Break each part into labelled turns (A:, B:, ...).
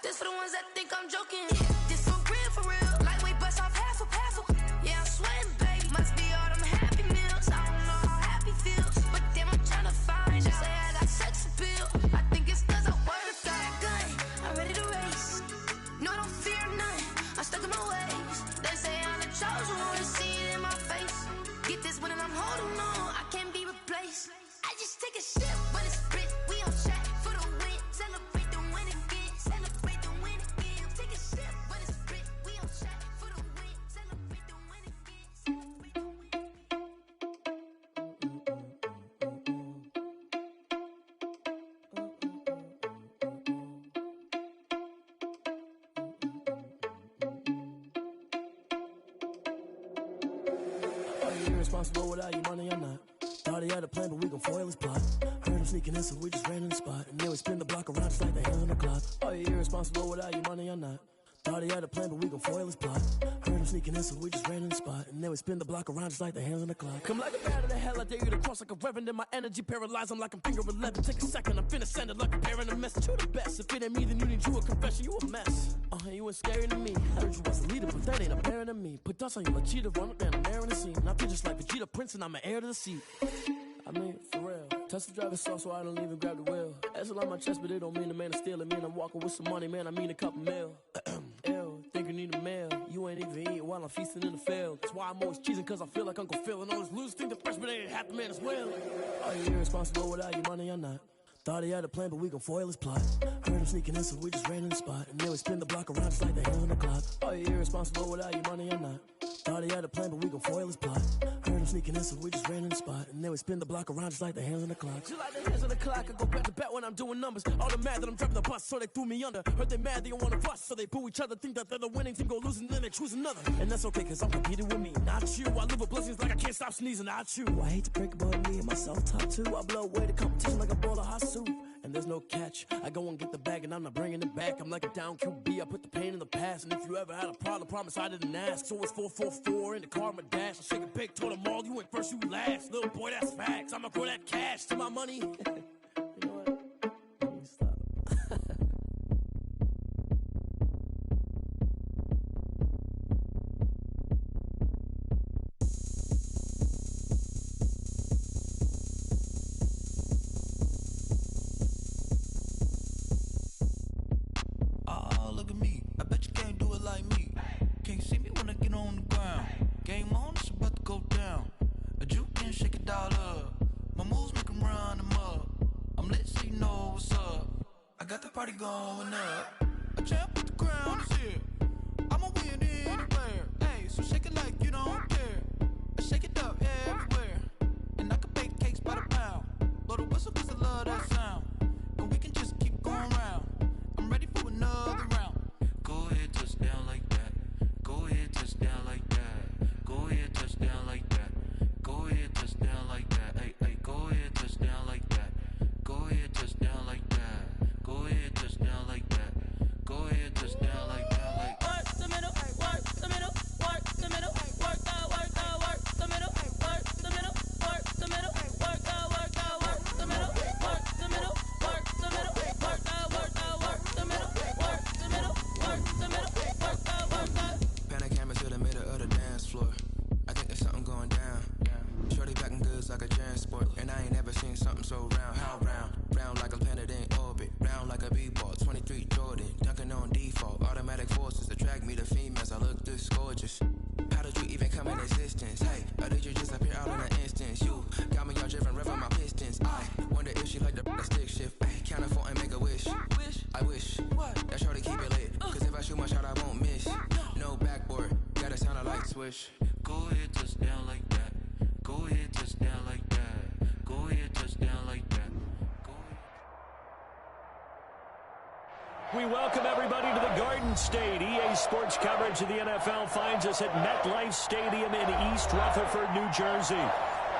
A: This for the ones that think I'm joking. This for real. Lightweight bust off half a passel. Yeah, I'm sweating, baby. Must be all them happy meals. I don't know how happy feels, but damn, I'm trying to find out. Say I got sex appeal. I think it's cause I work. Got a gun, I'm ready to race. No, I don't fear none. I'm stuck in my ways. They say I'm the chosen one. See it in my face. Get this one and I'm holding on. I can't be replaced. I just take a sip, but it's split. We on track for the win. Celebrate the win again. Celebrate the win again. Take a sip, but it's split. We on track for the win. Celebrate the win again. Celebrate the win.
B: Are you irresponsible without your money or not? Thought he had a plan, but we gon' foil his plot. Heard him sneaking in, so we just ran in the spot. And then we spin the block around just like the hands on the clock. Are you irresponsible without your money or not? Thought he had a plan, but we gon' foil his plot. Heard him sneaking in, so we just ran in the spot. And then we spin the block around just like the hands on the clock. Come like a bat of the hell, I dare you to cross like a reverend. In my energy paralyzed, I'm like I'm finger 11. Take a second, I'm finna send it like a parent a message to the best. If it ain't me, then you need you a confession, you a mess. You ain't scary to me. I heard you was a leader, but that ain't apparent to me. Put dust on you like cheetah, run up and I'm there in the scene. I feel just like Vegeta Prince and I'm an heir to the seat. I mean, for real. Touch the driver's sauce so I don't even grab the wheel. That's on my chest, but it don't mean the man is stealing. Mean I'm walking with some money, man, I mean a couple mil. Ew, think you need a meal. You ain't even eating while I'm feasting in the field. That's why I'm always cheesing, cause I feel like Uncle Phil. And all those losers think the freshman ain't half the man as well. Are you irresponsible without your money or not? Thought he had a plan, but we gon' foil his plot. Heard him sneaking in, so we just ran in the spot. And then we spin the block around just like the hands on the clock. Are you irresponsible without your money or not? Thought he had a plan, but we gon' foil his plot. Heard him sneaking in, so we just ran in the spot. And then we spin the block around just like the hands on the clock. Just like the hands on the clock, I go back to back when I'm doing numbers. All the mad that I'm driving the bus, so they threw me under. Heard they mad, they don't wanna bust, so they boo each other. Think that they're the winning team, go losing, then they choose another. And that's okay, cause I'm competing with me, not you. I live with blessings like I can't stop sneezing, not you. I hate to break it, but me and myself top two. I blow away the competition like a bowl of hot soup. And there's no catch. I go and get the bag and I'm not bringing it back. I'm like a down QB, I put the pain in the past. And if you ever had a problem, promise I didn't ask. So it's 444 in the car, my dash. I shake a big, told them all, you went first, you last. Little boy, that's facts. I'ma throw that cash to my money. You know what? Let me stop.
C: Look at me, I bet you can't do it like me. Can't see me when I get on the ground. Game on, it's about to go down. A juke and shake it all up. My moves make them run them up. I'm lit so you know what's up. I got the party going up. A champ with the crown is here. I'ma win anywhere. Hey, so shake it like you don't care. I shake it up everywhere. And I can bake cakes by the pound. Blow the whistle cause I love that sound. And we can just keep going round. I'm ready for another round. Go ahead, touch down like that. Go ahead, touch down like that. Go ahead, touch down like that. Go ahead, touch down like that. Hey, hey, go ahead, touch down like that. Go ahead, touch down like that. Go ahead, touch down like that. Go ahead, touch down like that. Like work the middle, work the middle, work the middle, work the middle, work the middle, work the middle, work the middle, work the middle, work the middle, work the middle, work the middle, work the middle, work the.
D: Pan a camera to the middle of the dance floor. I think there's something going down. Shorty packing goods like a transport. And I ain't never seen something so round. How round? Round like a planet in orbit. Round like a b-ball. 23 Jordan. Dunking on default. Automatic forces attract me to females. I look this gorgeous. How did you even come in existence? Hey, or did you just appear out in an instance? You got me all driven, revving my pistons. I wonder if she like the stick shift. Ay, count her 4 and make a wish. I wish that shorty keep it lit. Cause if I shoot my shot, I won't miss. No backboard, gotta sound a light switch.
C: Go ahead, touch down like that. Go ahead, touch down like that. Go ahead, touch down like that. Go ahead.
E: We welcome everybody to the Garden State. EA Sports coverage of the NFL finds us at MetLife Stadium in East Rutherford, New Jersey.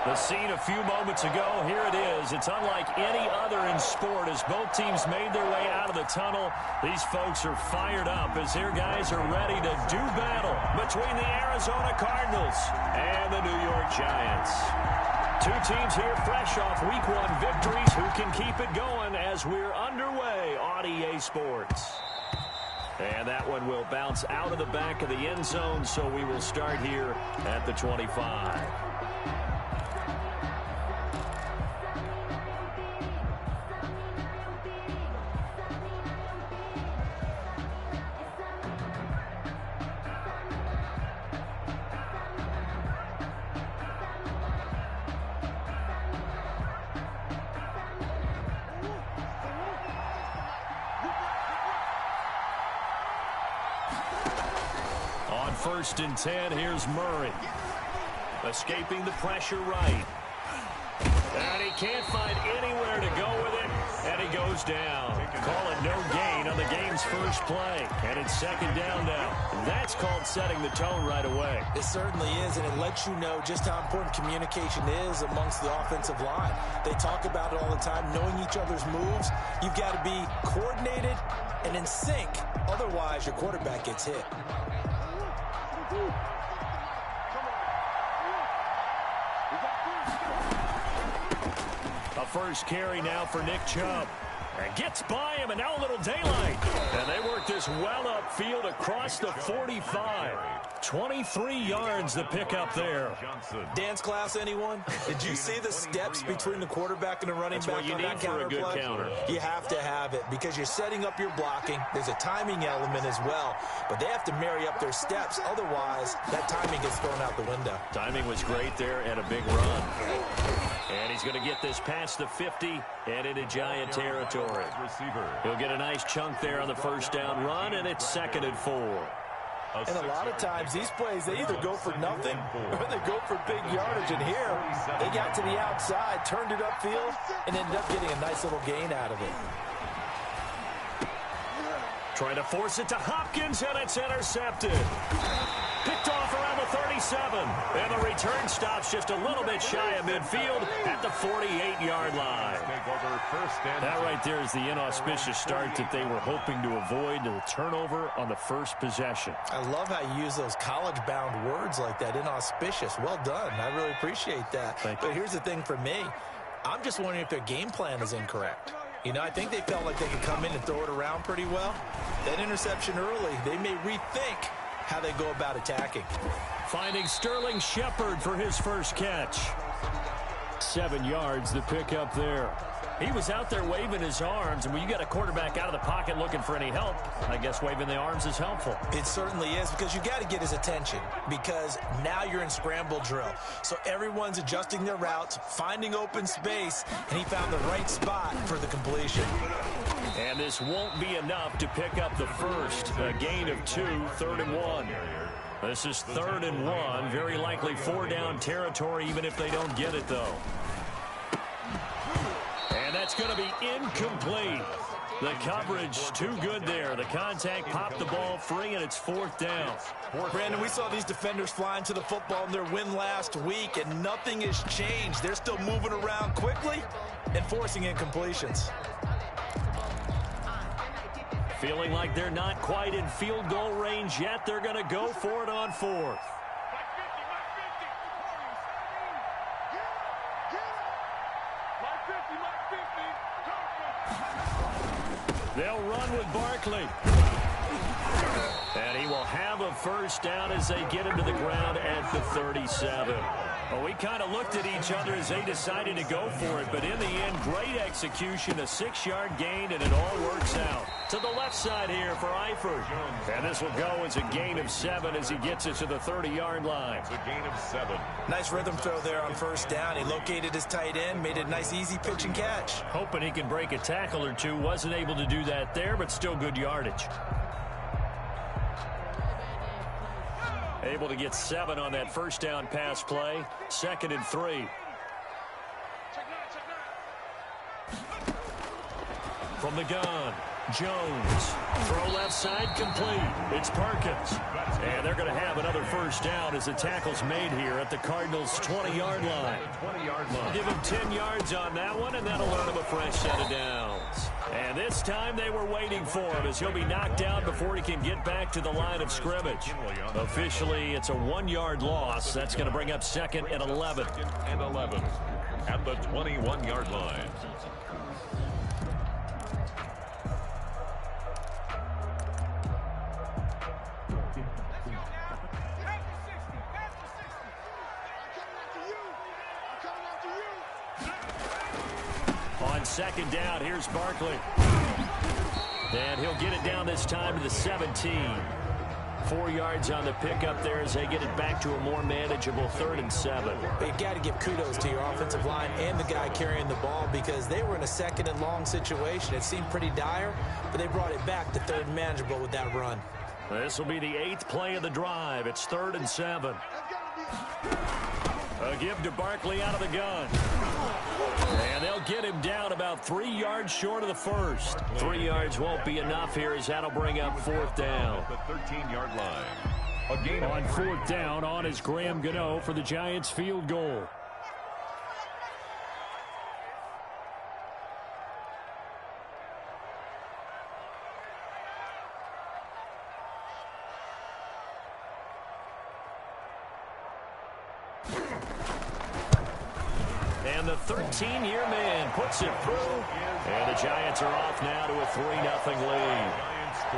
E: The scene a few moments ago, here it is. It's unlike any other in sport as both teams made their way out of the tunnel. These folks are fired up as their guys are ready to do battle between the Arizona Cardinals and the New York Giants. Two teams here fresh off Week 1 victories. Who can keep it going as we're underway on EA Sports? And that one will bounce out of the back of the end zone, so we will start here at the 25. On 1st and 10, here's Murray. Escaping the pressure right. And he can't find anywhere to go with it, and he goes down. Call it no gain on the game's first play, and it's 2nd down now. That's called setting the tone right away.
F: It certainly is, and it lets you know just how important communication is amongst the offensive line. They talk about it all the time, knowing each other's moves. You've got to be coordinated and in sync. Otherwise, your quarterback gets hit.
E: A first carry now for Nick Chubb. And gets by him, and now a little daylight. And they work this well upfield across the 45. 23 yards to pick up there.
F: Dance class, anyone? Did you see the steps between the quarterback and the running back on that counter play? That's what you need for a good counter. You have to have it because you're setting up your blocking. There's a timing element as well, but they have to marry up their steps. Otherwise, that timing gets thrown out the window.
E: Timing was great there and a big run. And he's going to get this past the 50 and into Giant territory. He'll get a nice chunk there on the first down run, and it's 2nd and 4.
F: And a lot of times, these plays, they either go for nothing or they go for big yardage. And here, they got to the outside, turned it upfield, and ended up getting a nice little gain out of it.
E: Trying to force it to Hopkins, and it's intercepted. Picked off around the 37. And the return stops just a little bit shy of midfield at the 48-yard line. That right there is the inauspicious start that they were hoping to avoid, the turnover on the first possession.
F: I love how you use those college-bound words like that, inauspicious. Well done. I really appreciate that. But here's the thing for me. I'm just wondering if their game plan is incorrect. You know, I think they felt like they could come in and throw it around pretty well. That interception early, they may rethink how they go about attacking.
E: Finding Sterling Shepard for his first catch. 7 yards to pick up there. He was out there waving his arms, and when you got a quarterback out of the pocket looking for any help, I guess waving the arms is helpful.
F: It certainly is, because you got to get his attention, because now you're in scramble drill. So everyone's adjusting their routes, finding open space, and he found the right spot for the completion.
E: And this won't be enough to pick up the first. A gain of 2, 3rd and 1. This is 3rd and 1. Very likely 4-down territory, even if they don't get it, though. And that's going to be incomplete. The coverage too good there. The contact popped the ball free, and it's 4th down.
F: Brandon, we saw these defenders flying to the football in their win last week, and nothing has changed. They're still moving around quickly and forcing incompletions.
E: Feeling like they're not quite in field goal range yet. They're going to go for it on 4th. They'll run with Barkley. And he will have a first down as they get him to the ground at the 37. Well, we kind of looked at each other as they decided to go for it, but in the end, great execution, a 6-yard gain, and it all works out. To the left side here for Eifert. And this will go as a gain of 7 as he gets it to the 30-yard line.
G: It's a gain of 7.
F: Nice rhythm throw there on first down. He located his tight end, made it a nice, easy pitch and catch.
E: Hoping he can break a tackle or two. Wasn't able to do that there, but still good yardage. Able to get 7 on that first down pass play. 2nd and 3. From the gun, Jones. Throw left side complete. It's Perkins. And they're going to have another first down as the tackle's made here at the Cardinals' 20-yard line. Give him 10 yards on that one, and that'll earn him a fresh set of downs. And this time they were waiting for him as he'll be knocked down before he can get back to the line of scrimmage. Officially, it's a 1-yard loss. That's going to bring up 2nd and 11.
G: And 11 at the 21-yard line.
E: On second down, here's Barkley. And he'll get it down this time to the 17. 4 yards on the pickup there as they get it back to a more manageable 3rd and 7.
F: You've got to give kudos to your offensive line and the guy carrying the ball because they were in a 2nd and long situation. It seemed pretty dire, but they brought it back to 3rd and manageable with that run.
E: This will be the 8th play of the drive. It's 3rd and 7. A give to Barkley out of the gun. And they'll get him down about 3 yards short of the first. 3 yards won't be enough here as that'll bring up 4th down.
G: The 13-yard line. A gain
E: on 4th down on is Graham Gano for the Giants field goal. And the 13-year man puts it through. And the Giants are off now to a 3-0 lead.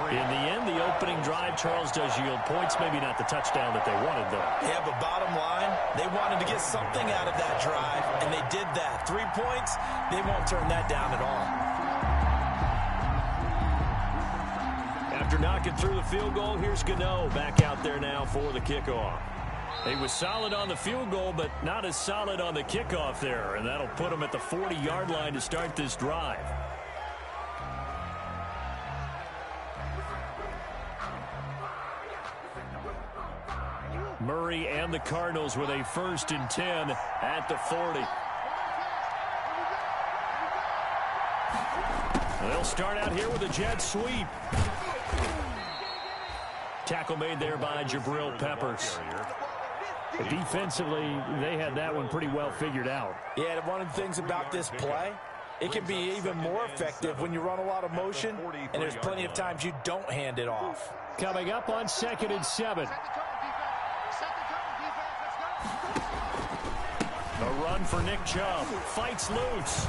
E: In the end, the opening drive, Charles, does yield points. Maybe not the touchdown that they wanted, though.
F: Yeah, but bottom line, they wanted to get something out of that drive, and they did that. 3 points, they won't turn that down at all.
E: After knocking through the field goal, here's Gano back out there now for the kickoff. He was solid on the field goal, but not as solid on the kickoff there, and that'll put him at the 40-yard line to start this drive. Murray and the Cardinals with a 1st and 10 at the 40. They'll start out here with a jet sweep. Tackle made there by Jabril Peppers. Defensively, they had that one pretty well figured out.
F: Yeah, one of the things about this play, it can be even more effective when you run a lot of motion, and there's plenty of times you don't hand it off.
E: Coming up on 2nd and 7. A run for Nick Chubb. Fights loose.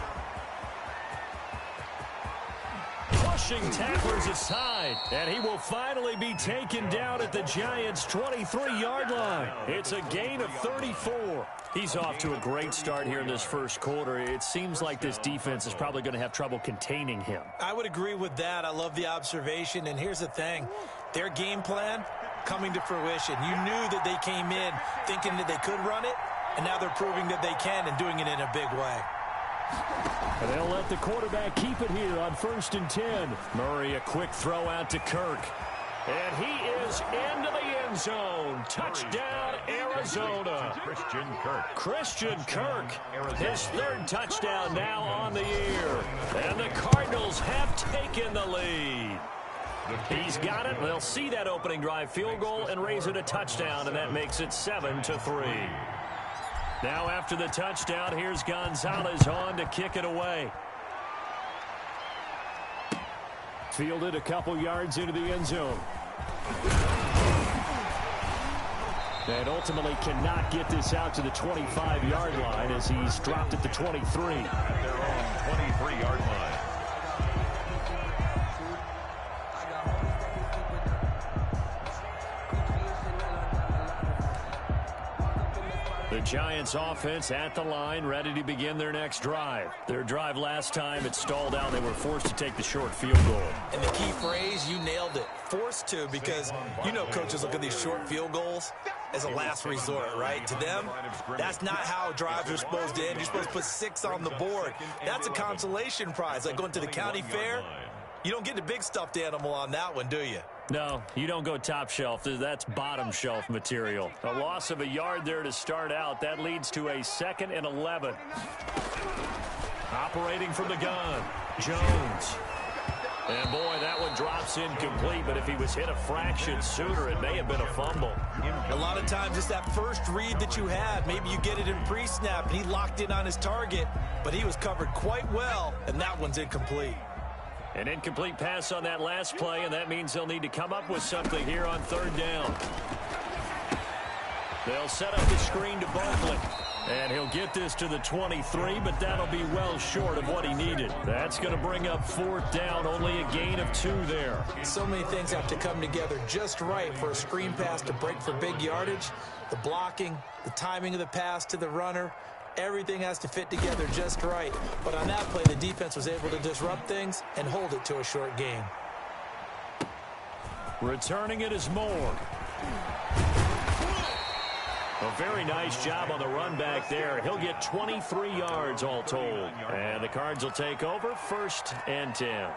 E: Pushing tacklers aside, and he will finally be taken down at the Giants' 23-yard line. It's a gain of 34. He's off to a great start here in this first quarter. It seems like this defense is probably going to have trouble containing him.
F: I would agree with that. I love the observation, and here's the thing. Their game plan coming to fruition. You knew that they came in thinking that they could run it, and now they're proving that they can and doing it in a big way.
E: And they'll let the quarterback keep it here on 1st and 10. Murray, a quick throw out to Kirk. And he is into the end zone. Touchdown, Arizona. Christian Kirk, his 3rd touchdown now on the year. And the Cardinals have taken the lead. He's got it. They'll see that opening drive field goal and raise it a touchdown, and that makes it 7-3. Now after the touchdown, here's Gonzalez on to kick it away. Fielded a couple yards into the end zone. And ultimately cannot get this out to the 25-yard line as he's dropped at the 23.
G: Their own 23-yard line.
E: The Giants offense at the line, ready to begin their next drive. Their drive last time, it stalled out. They were forced to take the short field goal.
F: And the key phrase, you nailed it. Forced to, because you know coaches look at these short field goals as a last resort, right? To them, that's not how drives are supposed to end. You're supposed to put 6 on the board. That's a consolation prize, like going to the county fair. You don't get the big stuffed animal on that one, do you?
E: No, you don't go top shelf. That's bottom shelf material. A loss of a yard there to start out. That leads to a 2nd and 11. Operating from the gun, Jones. And boy, that one drops incomplete, but if he was hit a fraction sooner, it may have been a fumble.
F: A lot of times it's that first read that you had. Maybe you get it in pre-snap, and he locked in on his target, but he was covered quite well, and that one's incomplete.
E: An incomplete pass on that last play, and that means they'll need to come up with something here on 3rd down. They'll set up the screen to Barkley. And he'll get this to the 23, but that'll be well short of what he needed. That's going to bring up 4th down, only a gain of 2 there.
F: So many things have to come together just right for a screen pass to break for big yardage. The blocking, the timing of the pass to the runner, Everything has to fit together just right. But on that play, the defense was able to disrupt things and hold it to a short game.
E: Returning it is Moore. A very nice job on the run back there. He'll get 23 yards all told. And the Cards will take over 1st and 10.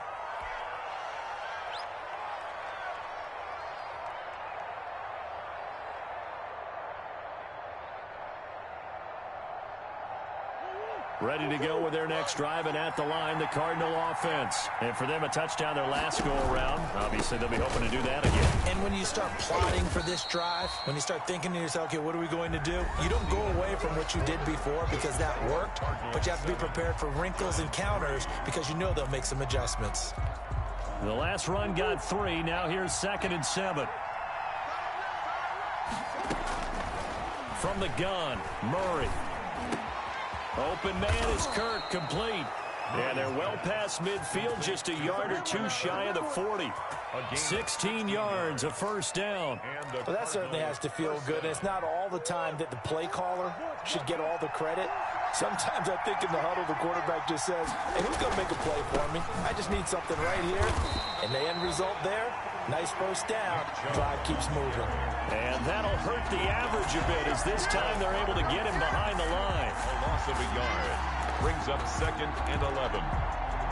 E: Ready to go with their next drive, and at the line, the Cardinal offense. And for them, a touchdown their last go-around. Obviously, they'll be hoping to do that again.
F: And when you start plotting for this drive, when you start thinking to yourself, okay, what are we going to do? You don't go away from what you did before because that worked, but you have to be prepared for wrinkles and counters because you know they'll make some adjustments.
E: The last run got 3. Now here's 2nd and 7. From the gun, Murray. Open man is Kirk, complete. And they're well past midfield, just a yard or 2 shy of the 40. 16 yards, a 1st down.
F: Well, that certainly has to feel good. And it's not all the time that the play caller should get all the credit. Sometimes I think in the huddle, the quarterback just says, hey, who's going to make a play for me? I just need something right here. And the end result there, nice 1st down. Drive keeps moving.
E: And that'll hurt the average a bit, as this time they're able to get him behind the line.
G: A loss of a yard brings up 2nd and 11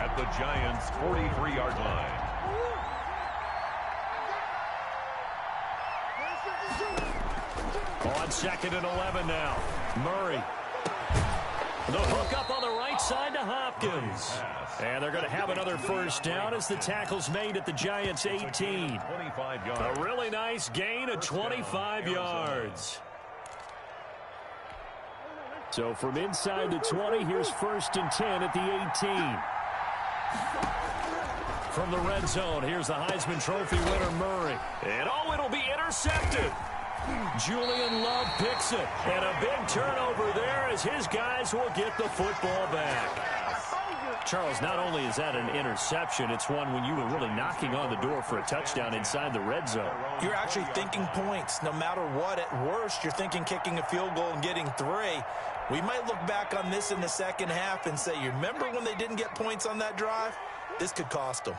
G: at the Giants' 43-yard line.
E: On 2nd and 11 now, Murray. The hook up on the right side to Hopkins. And they're going to have another 1st down as the tackle's made at the Giants' 18. A really nice gain of 25 yards. So from inside the 20, here's 1st and 10 at the 18. From the red zone, here's the Heisman Trophy winner, Murray. And oh, it'll be intercepted. Julian Love picks it. And a big turnover there as his guys will get the football back. Charles, not only is that an interception, it's one when you were really knocking on the door for a touchdown inside the red zone.
F: You're actually thinking points. No matter what, at worst, you're thinking kicking a field goal and getting 3. We might look back on this in the second half and say, you remember when they didn't get points on that drive? This could cost them.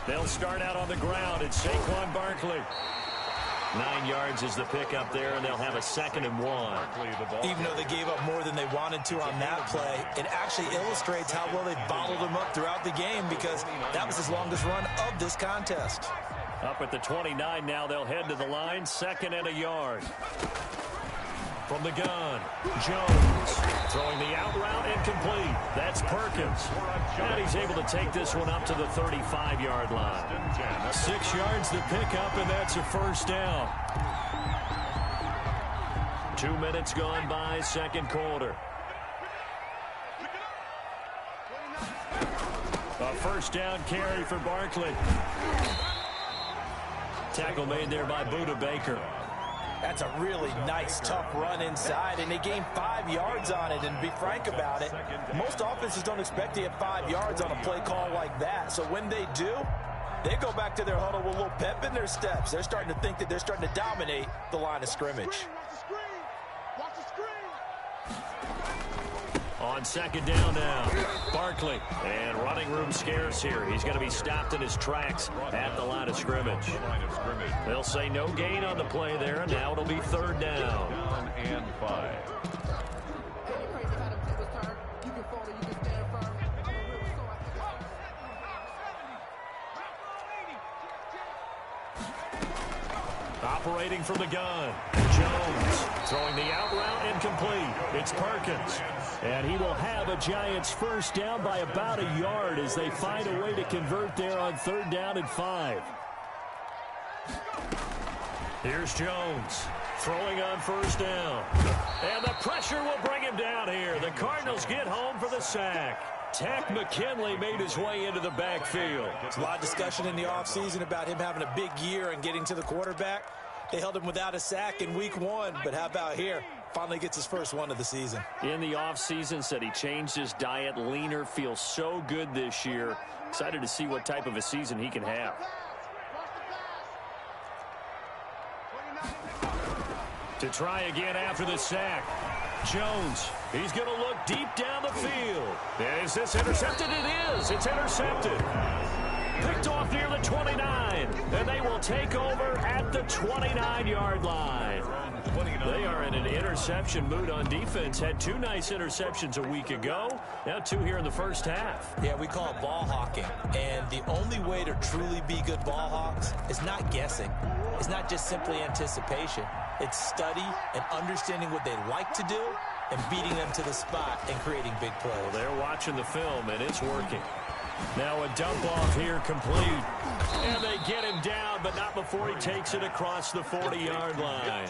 E: They'll start out on the ground. It's Saquon Barkley. 9 yards is the pickup there, and they'll have a 2nd and 1.
F: Even though they gave up more than they wanted to on that play, it actually illustrates how well they bottled them up throughout the game because that was his longest run of this contest.
E: Up at the 29 now, they'll head to the line. 2nd and a yard. From the gun, Jones throwing the out route incomplete. That's Perkins. And he's able to take this one up to the 35-yard line. 6 yards to pick up, and that's a 1st down. 2 minutes gone by, 2nd quarter. A 1st down carry for Barkley. Tackle made there by Buda Baker.
F: That's a really nice, tough run inside, and they gained 5 yards on it. And to be frank about it, most offenses don't expect to get 5 yards on a play call like that. So when they do, they go back to their huddle with a little pep in their steps. They're starting to think that they're starting to dominate the line of scrimmage.
E: On 2nd down now, Barkley. And running room scarce here. He's going to be stopped in his tracks at the line of scrimmage. They'll say no gain on the play there. Now it'll be 3rd down.
G: 1 and 5.
E: Operating from the gun, Jones throwing the out route incomplete. It's Perkins. And he will have a Giants 1st down by about a yard as they find a way to convert there on 3rd down and 5. Here's Jones throwing on 1st down. And the pressure will bring him down here. The Cardinals get home for the sack. Tack McKinley made his way into the backfield.
F: There's a lot of discussion in the offseason about him having a big year and getting to the quarterback. They held him without a sack in week 1, but how about here? Finally gets his first one of the season.
E: In the offseason, said he changed his diet, leaner, feels so good this year. Excited to see what type of a season he can have. To try again after the sack. Jones, he's going to look deep down the field. Is this intercepted? It is. It's intercepted. Picked off near the 29, and they will take over at the 29-yard line. They are in an interception mood on defense. Had 2 nice interceptions a week ago. Now 2 here in the first half.
F: Yeah, we call it ball hawking. And the only way to truly be good ball hawks is not guessing. It's not just simply anticipation. It's study and understanding what they like to do and beating them to the spot and creating big plays.
E: Well, they're watching the film, and it's working. Now a dump off here complete. And they get him down, but not before he takes it across the 40-yard line.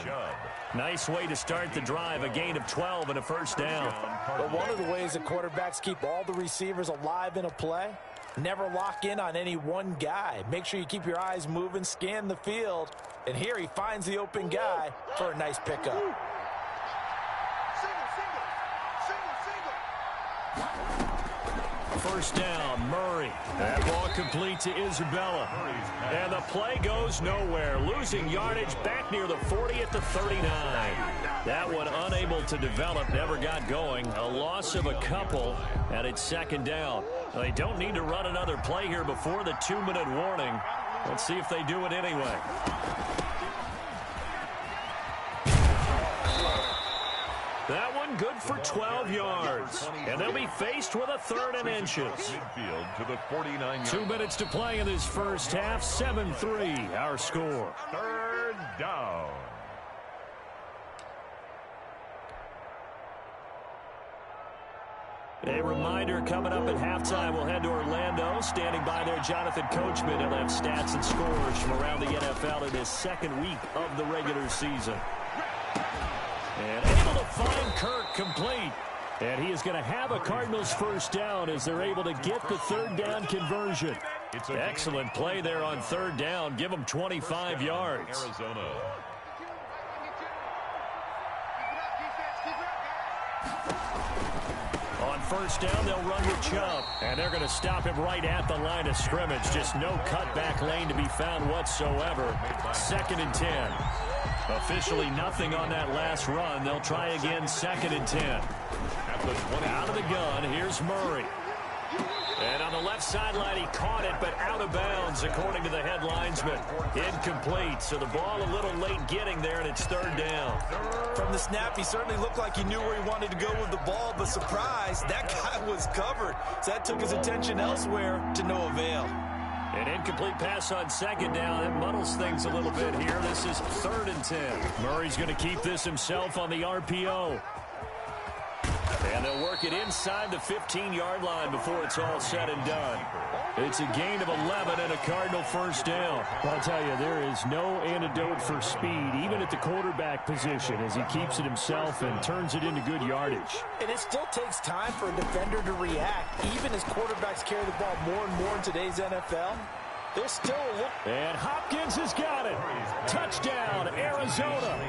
E: Nice way to start the drive, a gain of 12 and a first down.
F: But one of the ways that quarterbacks keep all the receivers alive in a play, never lock in on any one guy. Make sure you keep your eyes moving, scan the field. And here he finds the open guy for a nice pickup.
E: First down, Murray. That ball complete to Isabella. And the play goes nowhere. Losing yardage back near the 40 at the 39. That one unable to develop, never got going. A loss of a couple, and it's second down. They don't need to run another play here before the 2-minute warning. Let's see if they do it anyway. That one good for 12 yards. And they'll be faced with a 3rd and inches. 2 minutes to play in this first half. 7-3 our score.
G: 3rd down.
E: A reminder, coming up at halftime, we'll head to Orlando. Standing by there, Jonathan Coachman. He'll have stats and scores from around the NFL in his 2nd week of the regular season. And able to find Kirk complete. And he is going to have a Cardinals first down as they're able to get the 3rd down conversion. Excellent play there on 3rd down. Give them 25 yards.
G: Arizona.
E: On first down, they'll run with Chubb. And they're going to stop him right at the line of scrimmage. Just no cutback lane to be found whatsoever. 2nd and 10. Officially nothing on that last run. They'll try again, 2nd and 10. Out of the gun, here's Murray. And on the left sideline, he caught it, but out of bounds, according to the head linesman. Incomplete, so the ball a little late getting there, and it's 3rd down.
F: From the snap, he certainly looked like he knew where he wanted to go with the ball, but surprise, that guy was covered. So that took his attention elsewhere to no avail.
E: An incomplete pass on 2nd down. That muddles things a little bit here. This is 3rd and 10. Murray's going to keep this himself on the RPO. And they'll work it inside the 15-yard line before it's all said and done. It's a gain of 11 and a Cardinal first down. I'll tell you, there is no antidote for speed, even at the quarterback position, as he keeps it himself and turns it into good yardage.
F: And it still takes time for a defender to react, even as quarterbacks carry the ball more and more in today's NFL. There's still a look.
E: And Hopkins has got it. Touchdown, Arizona.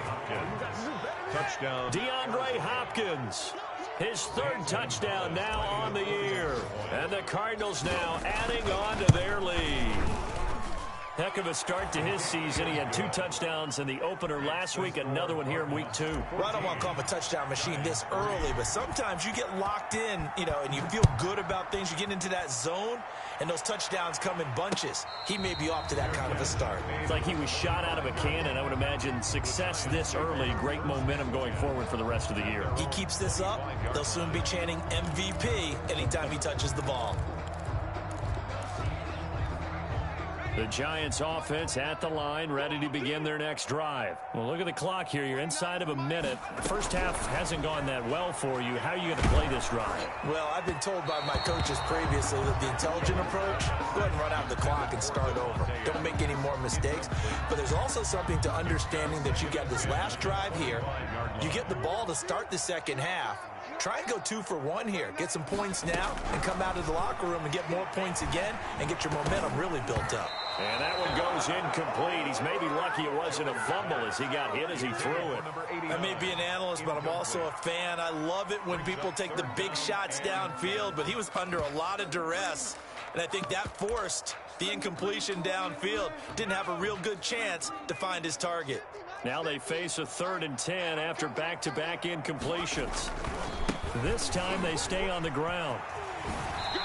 G: Touchdown.
E: DeAndre Hopkins. His 3rd touchdown now on the year. And the Cardinals now adding on to their lead. Heck of a start to his season. He had 2 touchdowns in the opener last week, another one here in week 2.
F: Well, I don't want to call him a touchdown machine this early, but sometimes you get locked in, and you feel good about things. You get into that zone, and those touchdowns come in bunches. He may be off to that kind of a start.
E: It's like he was shot out of a cannon. I would imagine success this early, great momentum going forward for the rest of the year.
F: He keeps this up, they'll soon be chanting MVP anytime he touches the ball.
E: The Giants offense at the line, ready to begin their next drive. Well, look at the clock here. You're inside of a minute. The first half hasn't gone that well for you. How are you going to play this drive?
F: Well, I've been told by my coaches previously that the intelligent approach, go ahead and run out the clock and start over. Don't make any more mistakes. But there's also something to understanding that you got this last drive here. You get the ball to start the second half. Try and go 2 for 1 here. Get some points now and come out of the locker room and get more points again and get your momentum really built up.
E: And that one goes incomplete. He's maybe lucky it wasn't a fumble as he got hit as he threw it.
F: I may be an analyst, but I'm also a fan. I love it when people take the big shots downfield, but he was under a lot of duress. And I think that forced the incompletion downfield. Didn't have a real good chance to find his target.
E: Now they face a 3rd and 10 after back-to-back incompletions. This time they stay on the ground.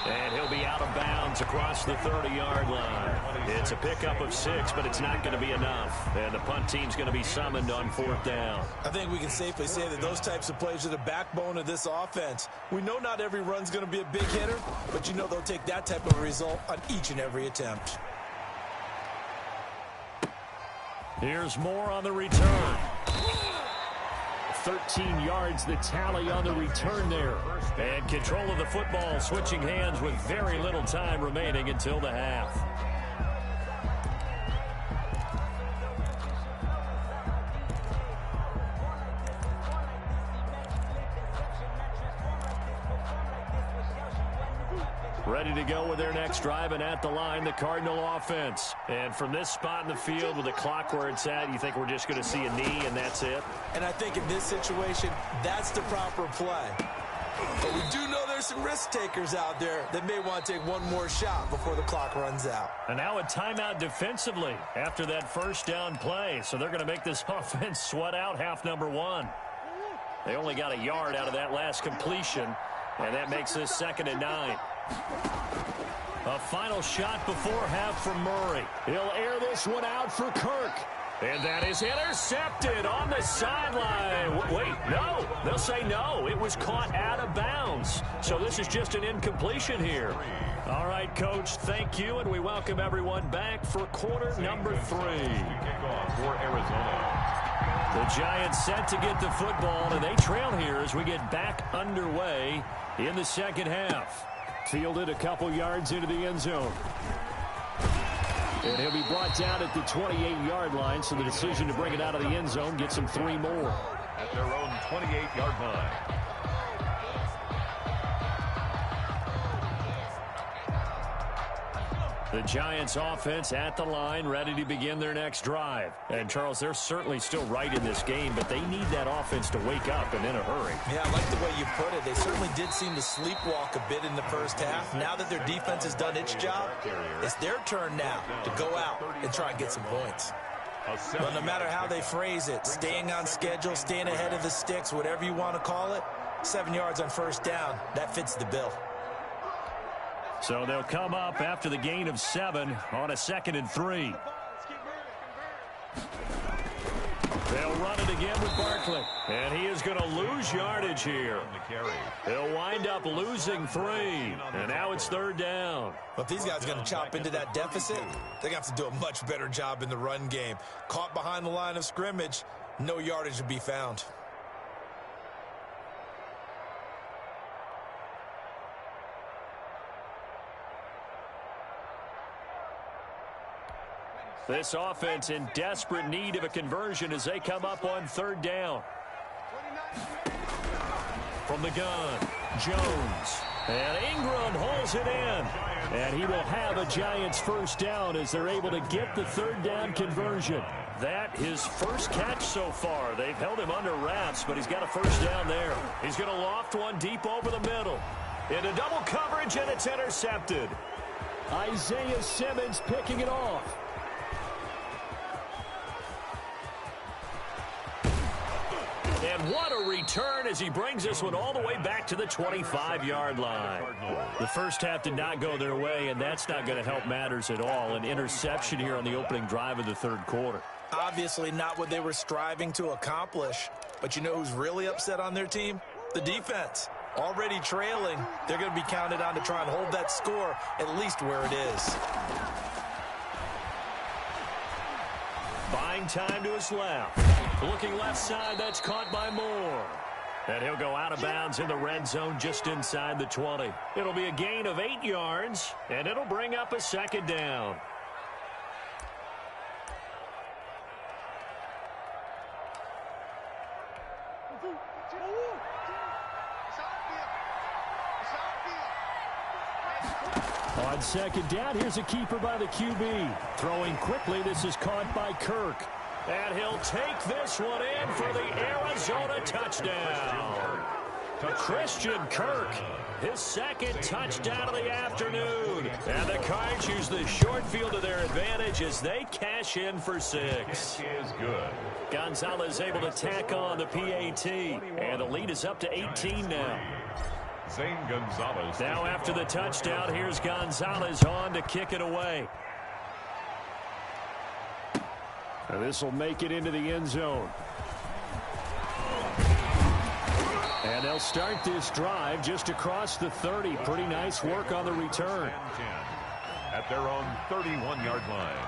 E: And he'll be out of bounds across the 30-yard line. It's a pickup of 6, but it's not going to be enough. And the punt team's going to be summoned on 4th down.
F: I think we can safely say that those types of plays are the backbone of this offense. We know not every run's going to be a big hitter, but you know they'll take that type of result on each and every attempt.
E: Here's more on the return. 13 yards the tally on the return there. And control of the football switching hands with very little time remaining until the half. Ready to go with their next drive, and at the line, the Cardinal offense. And from this spot in the field with the clock where it's at, you think we're just going to see a knee and that's it?
F: And I think in this situation, that's the proper play. But we do know there's some risk takers out there that may want to take one more shot before the clock runs out.
E: And now a timeout defensively after that first down play. So they're going to make this offense sweat out half number 1. They only got a yard out of that last completion, and that makes this 2nd and 9. A final shot before half from Murray. He'll air this one out for Kirk. And that is intercepted on the sideline. Wait, no. They'll say no. It was caught out of bounds. So this is just an incompletion here. All right, Coach, thank you. And we welcome everyone back for quarter number 3.
G: For Arizona.
E: The Giants set to get the football, and they trail here as we get back underway in the second half. Fielded a couple yards into the end zone. And he'll be brought down at the 28-yard line, so the decision to bring it out of the end zone gets him 3 more.
G: At their own 28-yard line.
E: The Giants offense at the line, ready to begin their next drive. And, Charles, they're certainly still right in this game, but they need that offense to wake up and in a hurry.
F: Yeah, I like the way you put it. They certainly did seem to sleepwalk a bit in the first half. Now that their defense has done its job, it's their turn now to go out and try and get some points. But no matter how they phrase it, staying on schedule, staying ahead of the sticks, whatever you want to call it, 7 yards on first down, that fits the bill.
E: So they'll come up after the gain of 7 on a 2nd and 3. They'll run it again with Barkley. And he is going to lose yardage here. He'll wind up losing 3. And now it's 3rd down.
F: But if these guys are going to chop into that deficit, they're going to have to do a much better job in the run game. Caught behind the line of scrimmage, no yardage to be found.
E: This offense in desperate need of a conversion as they come up on 3rd down. From the gun, Jones. And Ingram holds it in. And he will have a Giants first down as they're able to get the 3rd down conversion. That his first catch so far. They've held him under wraps, but he's got a first down there. He's going to loft one deep over the middle. Into double coverage, and it's intercepted. Isaiah Simmons picking it off. And what a return as he brings this one all the way back to the 25-yard line. The first half did not go their way, and that's not going to help matters at all. An interception here on the opening drive of the 3rd quarter.
F: Obviously not what they were striving to accomplish. But you know who's really upset on their team? The defense. Already trailing, they're going to be counted on to try and hold that score at least where it is.
E: Buying time to his left. Looking left side, that's caught by Moore. And he'll go out of bounds in the red zone just inside the 20. It'll be a gain of 8 yards, and it'll bring up a 2nd down. On 2nd down, here's a keeper by the QB. Throwing quickly, this is caught by Kirk. And he'll take this one in for the Arizona touchdown. Christian Kirk, his second touchdown of the afternoon. And the Cards use the short field to their advantage as they cash in for 6.
G: Is good.
E: Gonzalez able to tack on the PAT. And the lead is up to 18 now.
G: Zane Gonzalez.
E: Now after the touchdown, here's Gonzalez on to kick it away. And this will make it into the end zone. And they'll start this drive just across the 30. Pretty nice work on the return.
G: 10 at their own 31-yard line.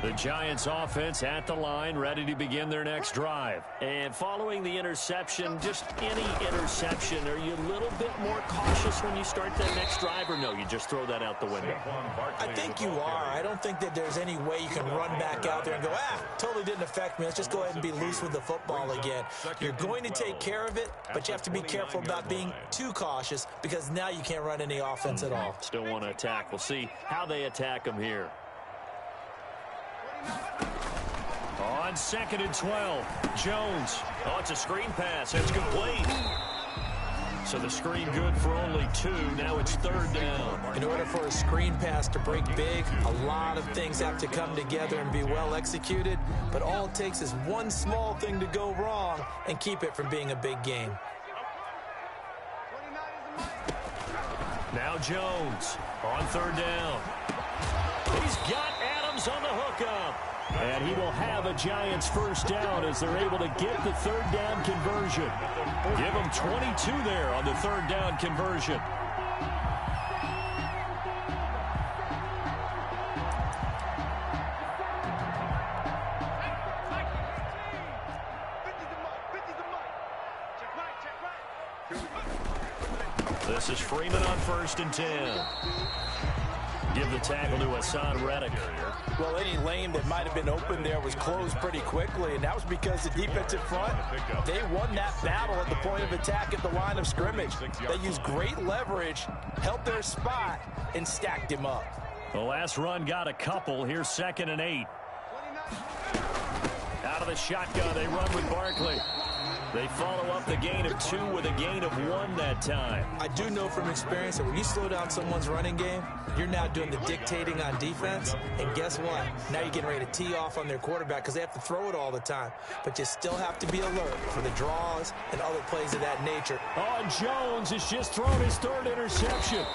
E: The Giants offense at the line, ready to begin their next drive. And following the interception, just any interception, are you a little bit more cautious when you start that next drive, or no, you just throw that out the window?
F: I think you are. I don't think that there's any way you can run back out there and go, totally didn't affect me. Let's just go ahead and be loose with the football again. You're going to take care of it, but you have to be careful about being too cautious because now you can't run any offense at all.
E: Still want to attack. We'll see how they attack them here. On 2nd and 12, Jones. Oh, it's a screen pass. It's complete. So the screen good for only 2. Now it's 3rd down.
F: In order for a screen pass to break big, a lot of things have to come together and be well executed. But all it takes is one small thing to go wrong and keep it from being a big game.
E: Now Jones on 3rd down. He's got Adams on the hookup. And he will have a Giants first down as they're able to get the 3rd down conversion. Give them 22 there on the 3rd down conversion. This is Freeman on 1st and 10. Give the tackle to Hassan Reddick.
F: Well, any lane that might have been open there was closed pretty quickly, and that was because the defensive front, they won that battle at the point of attack at the line of scrimmage. They used great leverage, held their spot, and stacked him up.
E: The last run got a couple. Here's 2nd and 8. Out of the shotgun, they run with Barkley. They follow up the gain of 2 with a gain of 1 that time.
F: I do know from experience that when you slow down someone's running game, you're now doing the dictating on defense. And guess what? Now you're getting ready to tee off on their quarterback because they have to throw it all the time. But you still have to be alert for the draws and other plays of that nature.
E: Oh, Jones has just thrown his 3rd interception.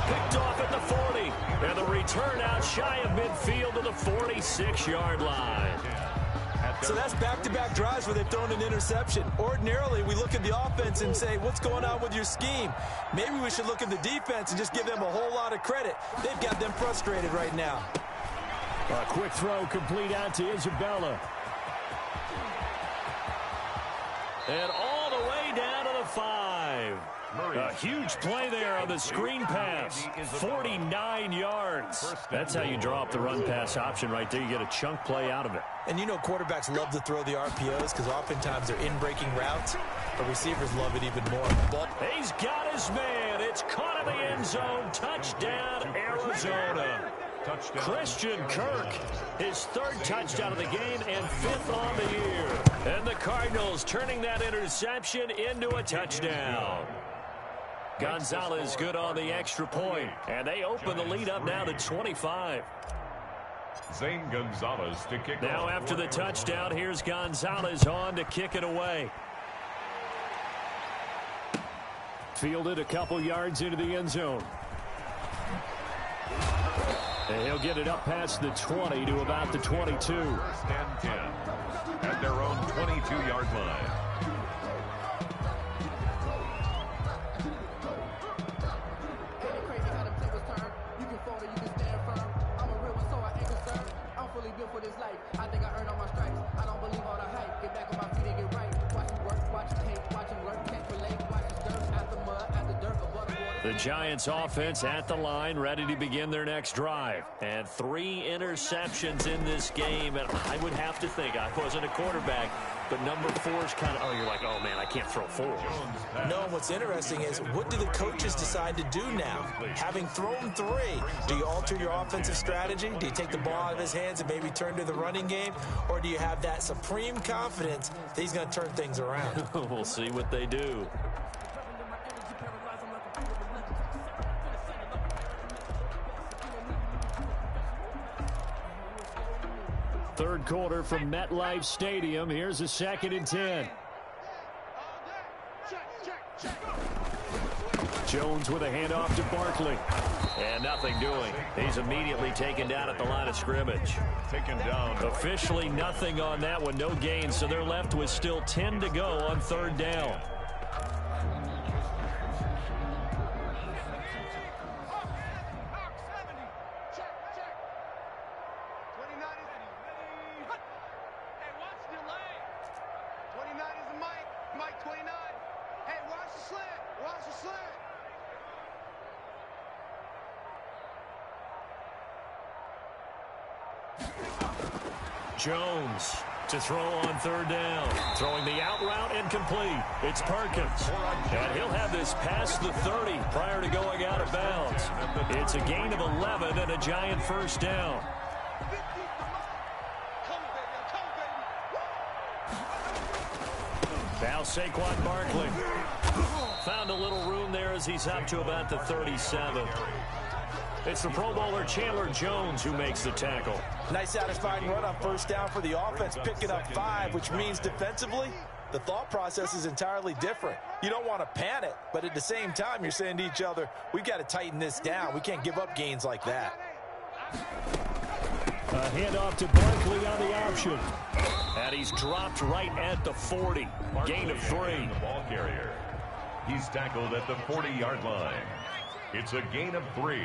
E: Picked off at the 40. And the return out shy of midfield to the 46-yard line.
F: So that's back-to-back drives where they've thrown an interception. Ordinarily, we look at the offense and say, what's going on with your scheme? Maybe we should look at the defense and just give them a whole lot of credit. They've got them frustrated right now.
E: A quick throw complete out to Isabella. And all the way down to the 5. A huge play there on the screen pass. 49 yards. That's how you draw up the run-pass option right there. You get a chunk play out of it.
F: And you know quarterbacks love to throw the RPOs because oftentimes they're in-breaking routes. But receivers love it even more.
E: He's got his man. It's caught in the end zone. Touchdown, Arizona. Christian Kirk, his 3rd touchdown of the game and 5th on the year. And the Cardinals turning that interception into a touchdown. Gonzalez good on the extra point, and they open the lead up now to 25.
G: Zane Gonzalez to kick
E: now
G: off.
E: After the touchdown, here's Gonzalez on to kick it away. Fielded a couple yards into the end zone. And he'll get it up past the 20 to about the 22.
G: 1st and 10 at their own 22-yard line.
E: The Giants offense at the line, ready to begin their next drive. And 3 interceptions in this game. And I would have to think, I wasn't a quarterback, but number 4 is kind of, you're like, oh, man, I can't throw 4.
F: No, what's interesting is, what do the coaches decide to do now? Having thrown 3, do you alter your offensive strategy? Do you take the ball out of his hands and maybe turn to the running game? Or do you have that supreme confidence that he's going to turn things around?
E: We'll see what they do. Third quarter from MetLife Stadium. Here's a 2nd and 10. Jones with a handoff to Barkley. And nothing doing. He's immediately taken down at the line of scrimmage.
G: Taken down.
E: Officially nothing on that one. No gain. So they're left with still 10 to go on 3rd down. Jones to throw on 3rd down. Throwing the out route incomplete. It's Perkins. And he'll have this past the 30 prior to going out of bounds. It's a gain of 11 and a Giant 1st down. Now Saquon Barkley. Found a little room there as he's up to about the 37. It's the Pro Bowler Chandler Jones who makes the tackle.
F: Nice satisfying run on 1st down for the offense, picking up 5, which means defensively, the thought process is entirely different. You don't want to panic, but at the same time, you're saying to each other, we've got to tighten this down. We can't give up gains like that.
E: A handoff to Barkley on the option. And he's dropped right at the 40. Gain of 3.
G: The ball carrier. He's tackled at the 40-yard line. It's a gain of 3.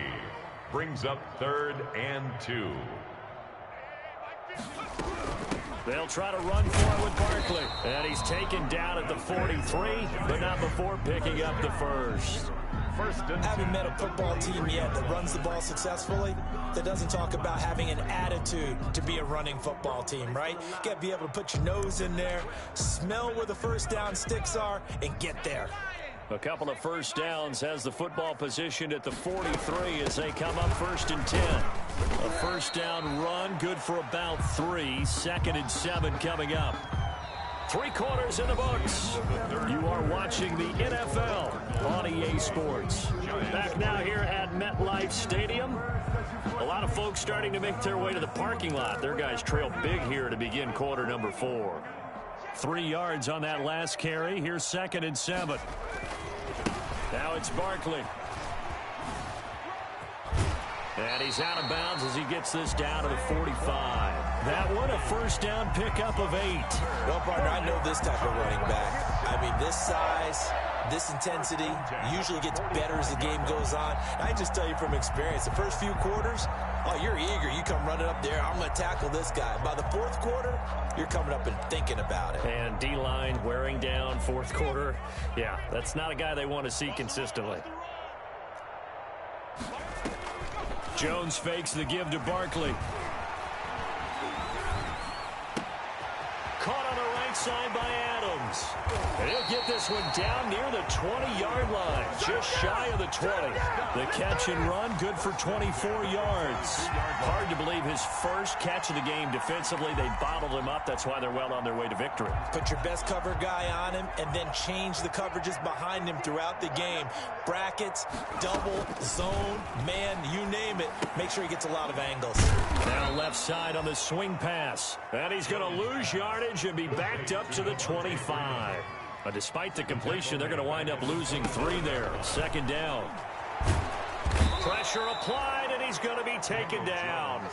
G: Brings up 3rd and 2.
E: They'll try to run for it with Barkley. And he's taken down at the 43, but not before picking up the 1st.
F: Haven't met a football team yet that runs the ball successfully, that doesn't talk about having an attitude to be a running football team, right? You got to be able to put your nose in there, smell where the 1st down sticks are, and get there.
E: A couple of 1st downs has the football positioned at the 43 as they come up 1st and 10. A 1st down run, good for about 3. 2nd and 7 coming up. 3 quarters in the books. You are watching the NFL on EA Sports. Back now here at MetLife Stadium. A lot of folks starting to make their way to the parking lot. Their guys trail big here to begin quarter number 4. 3 yards on that last carry. Here's 2nd and 7. Now it's Barkley. And he's out of bounds as he gets this down to the 45. That one, a 1st down pickup of 8.
F: Well, partner, I know this type of running back. I mean, this size, this intensity usually gets better as the game goes on. I just tell you from experience, the first few quarters, you're eager. You come running up there, I'm going to tackle this guy. By the 4th quarter, you're coming up and thinking about it.
E: And D-line wearing down 4th quarter. Yeah, that's not a guy they want to see consistently. Jones fakes the give to Barkley. Caught on the right side by Adams. And he'll get this one down near the 20-yard line, just shy of the 20. The catch and run, good for 24 yards. Hard to believe his first catch of the game defensively. They bottled him up. That's why they're well on their way to victory.
F: Put your best cover guy on him and then change the coverages behind him throughout the game. Brackets, double, zone, man, you name it. Make sure he gets a lot of angles.
E: Now left side on the swing pass. And he's going to lose yardage and be backed up to the 25. Despite the completion, they're going to wind up losing 3 there. 2nd down. Pressure applied, and he's going to be taken down.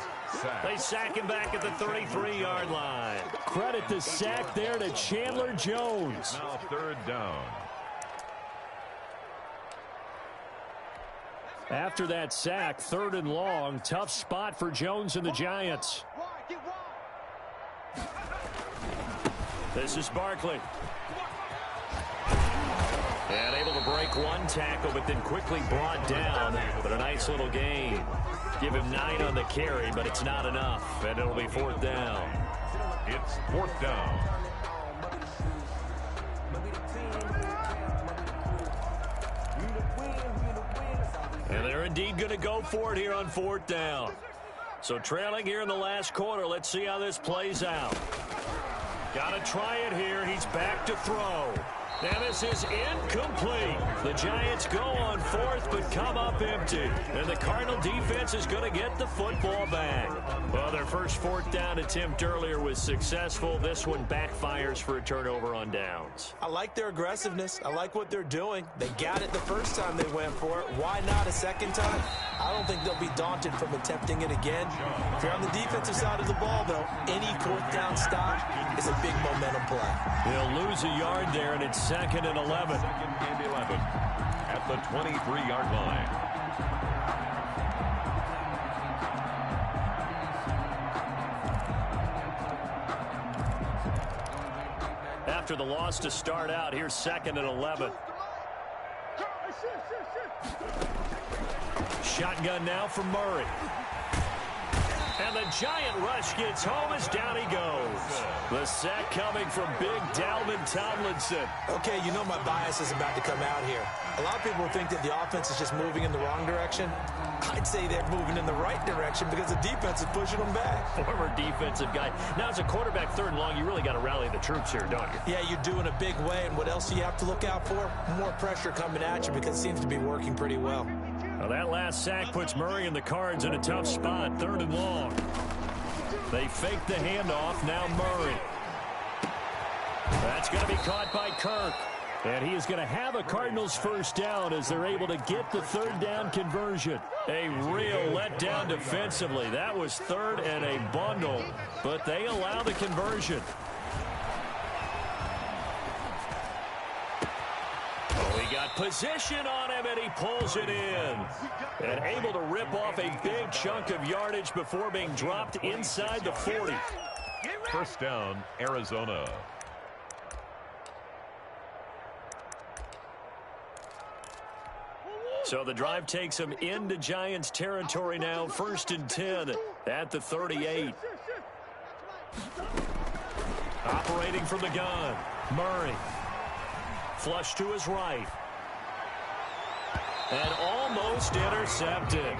E: They sack him back at the 33-yard line. Credit the sack there to Chandler Jones.
G: Now 3rd down.
E: After that sack, 3rd and long. Tough spot for Jones and the Giants. This is Barkley. And able to break 1 tackle, but then quickly brought down. But a nice little gain. Give him 9 on the carry, but it's not enough. And it'll be 4th down.
G: It's 4th down.
E: They're indeed going to go for it here on 4th down. So trailing here in the last quarter. Let's see how this plays out. Got to try it here. He's back to throw. And this is incomplete. The Giants go on 4th but come up empty. And the Cardinal defense is going to get the football back. Well, their first 4th down attempt earlier was successful. This one backfires for a turnover on downs.
F: I like their aggressiveness. I like what they're doing. They got it the first time they went for it. Why not a second time? I don't think they'll be daunted from attempting it again. If you're on the defensive side of the ball, though, any 4th down stop is a big momentum play.
E: They'll lose a yard there, and it's 2nd and 11.
G: 2nd and 11 at the 23-yard line.
E: After the loss to start out, here's 2nd and 11. Shotgun now from Murray. And the giant rush gets home as down he goes. The sack coming from big Dalvin Tomlinson.
F: Okay, you know my bias is about to come out here. A lot of people think that the offense is just moving in the wrong direction. I'd say they're moving in the right direction because the defense is pushing them back.
E: Former defensive guy. Now, as a quarterback 3rd and long, you really got to rally the troops here, don't you?
F: Yeah, you're doing a big way, and what else do you have to look out for? More pressure coming at you because it seems to be working pretty well.
E: Well, that last sack puts Murray and the Cards in a tough spot, 3rd and long. They fake the handoff, now Murray. That's going to be caught by Kirk. And he is going to have a Cardinals first down as they're able to get the 3rd down conversion. A real letdown defensively. That was 3rd and a bundle, but they allow the conversion. Oh, he got position on him, and he pulls it in. And able to rip off a big chunk of yardage before being dropped inside the 40.
G: First down, Arizona.
E: So the drive takes them into Giants territory now. 1st and 10 at the 38. Operating from the gun, Murray. Flush to his right. And almost intercepted.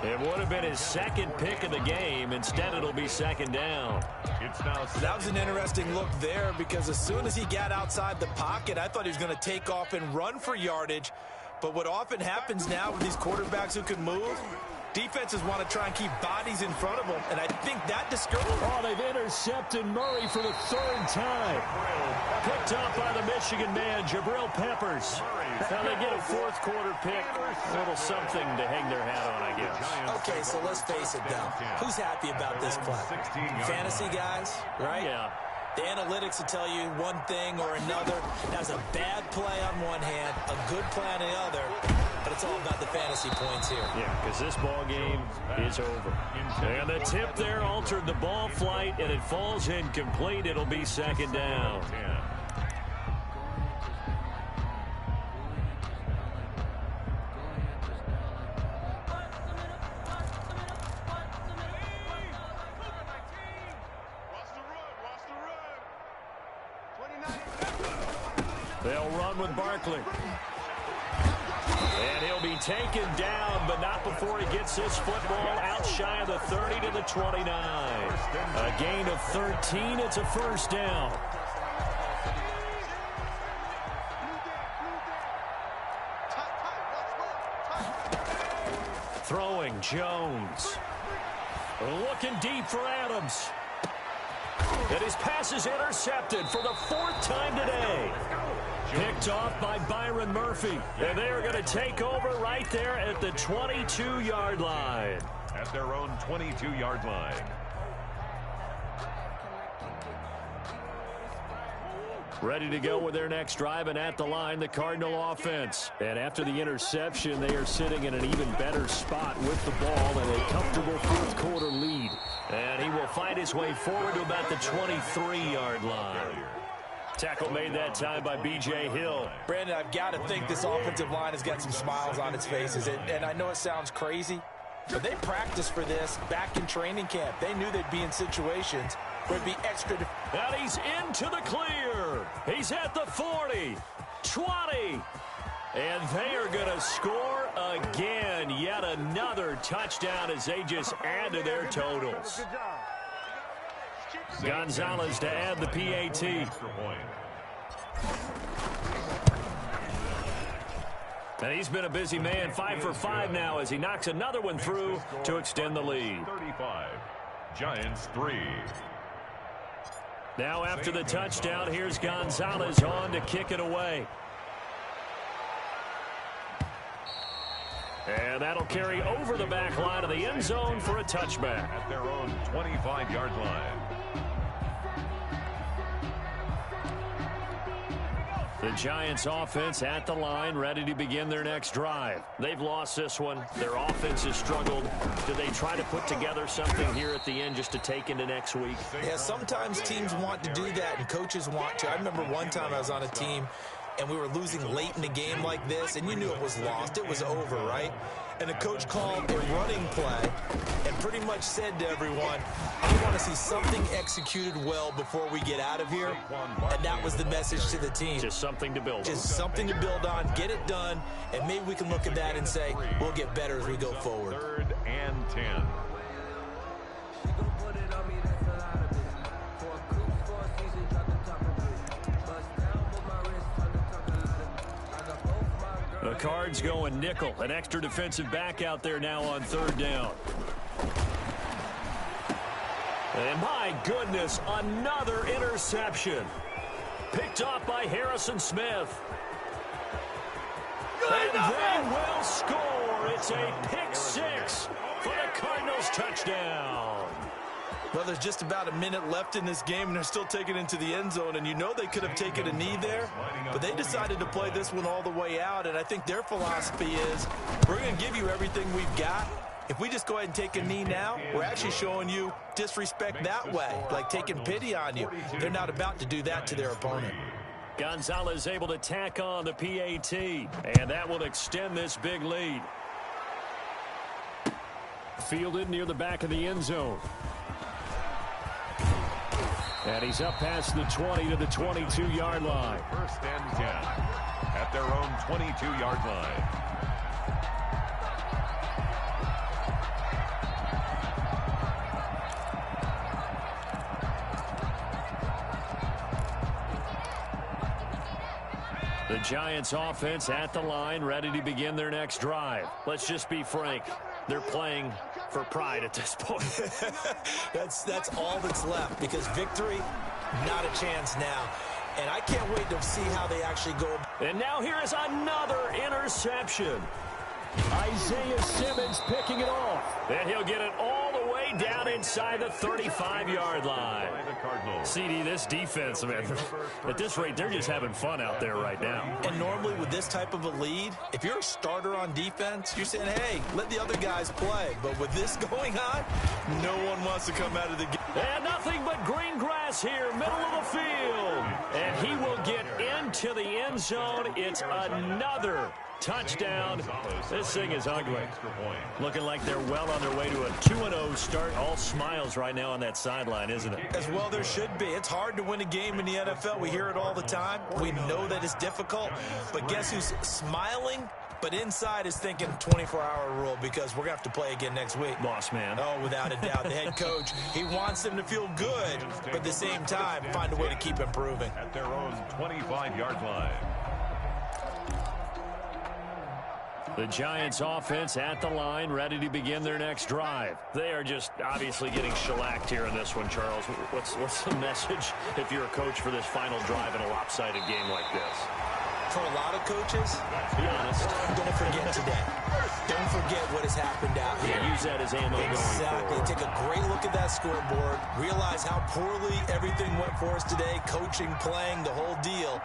E: It would have been his 2nd pick of the game. Instead, it'll be 2nd down.
G: It's now
F: that was an interesting look there because as soon as he got outside the pocket, I thought he was going to take off and run for yardage. But what often happens now with these quarterbacks who can move, defenses want to try and keep bodies in front of them, and I think that discourages.
E: Oh, they've intercepted Murray for the 3rd time. Picked up by the Michigan man, Jabril Peppers. Now they get a 4th quarter pick. A little something to hang their hat on, I guess.
F: Okay, so let's face it, though. Who's happy about this play? Fantasy guys, right?
E: Yeah.
F: The analytics will tell you one thing or another. That's a bad play on one hand, a good play on the other, but it's all about the fantasy points here.
E: Yeah, because this ball game is over. And the tip there altered the ball flight, and it falls incomplete. It'll be 2nd down. They'll run with Barkley. And he'll be taken down, but not before he gets his football out shy of the 30 to the 29. A gain of 13. It's a first down. Throwing Jones. Looking deep for Adams. And his pass is intercepted for the 4th time today. Picked off by Byron Murphy. And they are going to take over right there at the 22-yard line.
G: At their own 22-yard line.
E: Ready to go with their next drive, and at the line, the Cardinal offense. And after the interception, they are sitting in an even better spot with the ball and a comfortable 4th quarter lead. And he will find his way forward to about the 23-yard line. Tackle made that time by B.J. Hill.
F: Brandon, I've got to think this offensive line has got some smiles on its faces. And I know it sounds crazy, but they practiced for this back in training camp. They knew they'd be in situations where it'd be extra.
E: And he's into the clear. He's at the 40, 20, And they are going to score again. Yet another touchdown as they just add to their totals. Gonzalez to add the PAT. And he's been a busy man, 5 for 5 now as he knocks another one through to extend the lead.
G: 35, Giants 3.
E: Now after the touchdown, here's Gonzalez on to kick it away. And that'll carry over the back line of the end zone for a touchback.
G: At their own 25-yard line.
E: The Giants offense at the line, ready to begin their next drive. They've lost this one. Their offense has struggled. Do they try to put together something here at the end just to take into next week?
F: Yeah, sometimes teams want to do that and coaches want to. I remember one time I was on a team and we were losing late in the game like this, and you knew it was lost. It was over, right? And the coach called a running play and pretty much said to everyone, I want to see something executed well before we get out of here. And that was the message to the team.
E: Just something to build on.
F: Just something to build on, get it done, and maybe we can look at that and say, we'll get better as we go forward.
G: 3rd and 10.
E: The Cards going nickel. An extra defensive back out there now on 3rd down. And my goodness, another interception. Picked off by Harrison Smith. And they will score. It's a pick 6 for the Cardinals touchdown.
F: Well, there's just about a minute left in this game, and they're still taking it into the end zone. And you know they could have taken a knee there, but they decided to play this one all the way out. And I think their philosophy is, we're going to give you everything we've got. If we just go ahead and take a knee now, we're actually showing you disrespect that way, like taking pity on you. They're not about to do that to their opponent.
E: Gonzalez able to tack on the PAT, and that will extend this big lead. Fielded near the back of the end zone. And he's up past the 20 to the 22-yard line.
G: 1st and 10 at their own 22-yard line.
E: The Giants offense at the line, ready to begin their next drive. Let's just be frank. They're playing for pride at this point.
F: That's all that's left, because victory, not a chance now. And I can't wait to see how they actually go.
E: And now here is another interception. Isaiah Simmons picking it off. And he'll get it all the way down inside the 35-yard line. CD, this defense, man, at this rate, they're just having fun out there right now.
F: And normally with this type of a lead, if you're a starter on defense, you're saying, hey, let the other guys play. But with this going on, no one wants to come out of the game.
E: And nothing but green grass here, middle of the field. And he will get into the end zone. It's another touchdown. This thing is ugly. Looking like they're well on their way to a 2-0 start. All smiles right now on that sideline, isn't it?
F: As well there should be. It's hard to win a game in the NFL. We hear it all the time. We know that it's difficult. But guess who's smiling? But inside is thinking 24-hour rule, because we're going to have to play again next week.
E: Boss man.
F: Oh, without a doubt. The head coach, he wants them to feel good, but at the same time, find a way to keep improving.
G: At their own 25-yard line.
E: The Giants offense at the line, ready to begin their next drive. They are just obviously getting shellacked here in this one, Charles. What's the message if you're a coach for this final drive in a lopsided game like this?
F: For a lot of coaches,
E: be honest,
F: don't forget today. Don't forget what has happened out here.
E: Use that as ammo going forward.
F: Take a great look at that scoreboard. Realize how poorly everything went for us today. Coaching, playing, the whole deal.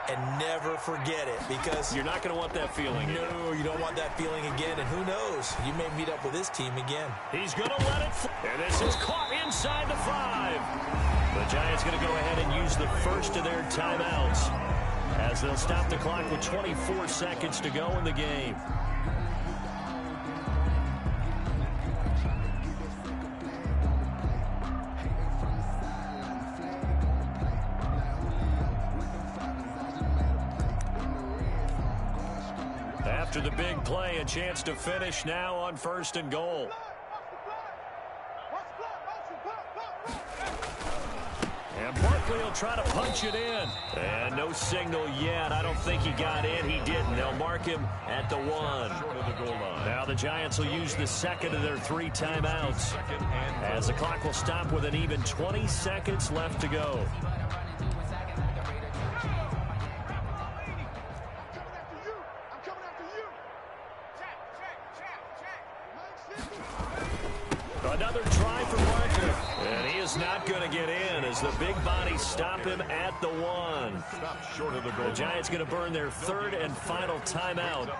F: And never forget it, because
E: you're not going to want that feeling.
F: No, you don't want that feeling again. And who knows? You may meet up with this team again.
E: He's going to let it fly. And this is caught inside the 5. The Giants going to go ahead and use the first of their timeouts, as they'll stop the clock with 24 seconds to go in the game. After the big play, a chance to finish now on 1st and goal. And Barkley will try to punch it in. And no signal yet. I don't think he got in. He didn't. They'll mark him at the 1. Now the Giants will use the second of their 3 timeouts, as the clock will stop with an even 20 seconds left to go. Another try for Barkley. And he is not going to get in as the big bodies stop him at the 1.
G: Short of the goal.
E: The Giants going to burn their 3rd and final timeout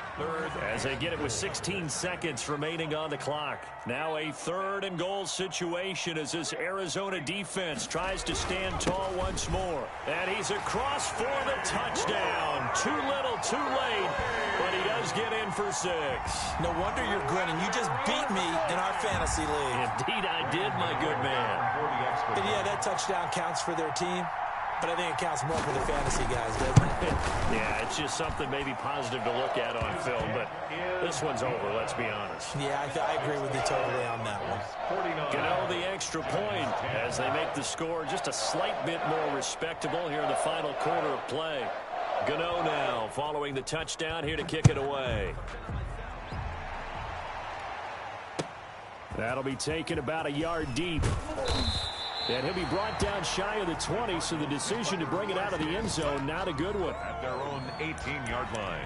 E: as they get it with 16 seconds remaining on the clock. Now a 3rd and goal situation as this Arizona defense tries to stand tall once more. And he's across for the touchdown. Too little, too late, but he does get in for 6.
F: No wonder you're grinning. You just beat me in our fantasy league.
E: Indeed I did, my good man.
F: And yeah, that touchdown counts for their team, but I think it counts more for the fantasy guys, doesn't it?
E: Yeah, it's just something maybe positive to look at on film, but this one's over, let's be honest.
F: Yeah, I agree with you totally on that one.
E: Gano the extra point as they make the score just a slight bit more respectable here in the final quarter of play. Gano now following the touchdown here to kick it away. That'll be taken about a yard deep. And he'll be brought down shy of the 20, so the decision to bring it out of the end zone, not a good one.
G: At their own 18-yard line.